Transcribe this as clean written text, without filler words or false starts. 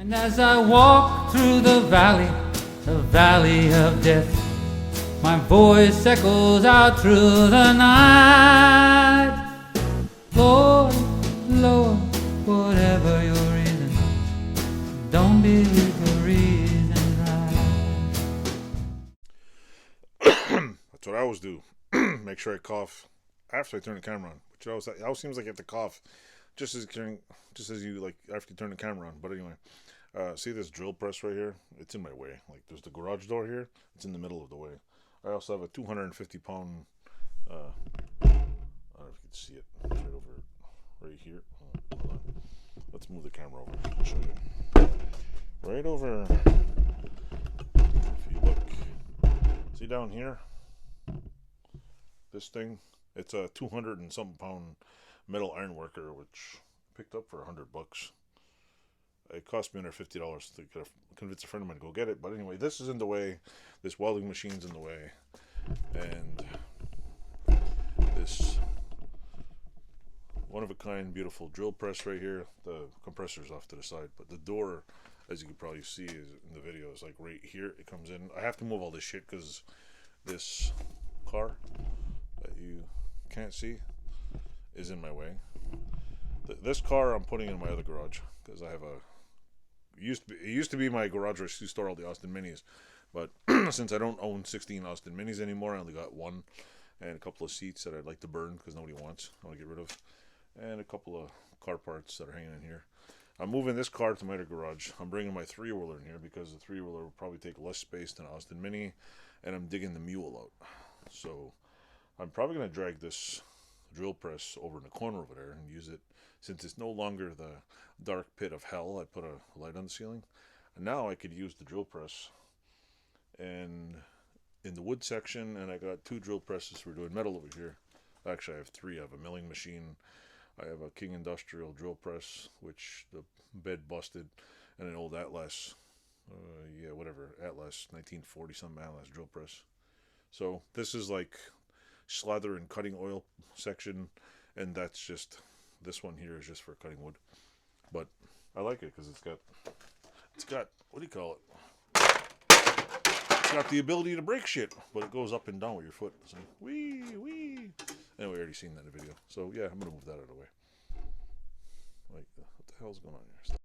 And as I walk through the valley of death, my voice echoes out through the night. Lord, Lord, whatever your reason, don't believe the reason right. That's what I always do. Make sure I cough after I turn the camera on. Which it always seems like you have to cough just as you like after you turn the camera on. But anyway, see this drill press right here? It's in my way. Like there's the garage door here. It's in the middle of the way. I also have a 250-pound. I don't know if you can see it. It's right over, right here. Hold on. Let's move the camera over. I'll show you. Right over. If you look, see down here. This thing. It's a 200 and something pound metal iron worker, which I picked up for $100. It cost me under $50 to convince a friend of mine to go get it. But anyway, this is in the way. This welding machine's in the way. And this one-of-a-kind beautiful drill press right here. The compressor's off to the side. But the door, as you can probably see is in the video, is like right here. It comes in. I have to move all this shit because this car that you can't see is in my way. This car I'm putting in my other garage because I have a it used to be my garage where I used to store all the Austin Minis, but since I don't own 16 Austin Minis anymore, I only got one and a couple of seats that I'd like to burn because nobody wants. I want to get rid of, and a couple of car parts that are hanging in here. I'm moving this car to my other garage. I'm bringing my 3-wheeler in here because the 3-wheeler will probably take less space than Austin Mini, and I'm digging the mule out. So I'm probably going to drag this drill press over in the corner over there and use it. Since it's no longer the dark pit of hell, I put a light on the ceiling. And now I could use the drill press and in the wood section, and I got 2 drill presses for doing metal over here. Actually, I have 3. I have a milling machine. I have a King Industrial drill press, which the bed busted, and an old Atlas, Atlas, 1940 something Atlas drill press. So this is like slather and cutting oil section, and that's just, this one here is just for cutting wood. But I like it because it's got what do you call it? It's got the ability to break shit, but it goes up and down with your foot. So wee. Anyway, we already seen that in the video. So yeah, I'm gonna move that out of the way. Like, what the hell's going on here?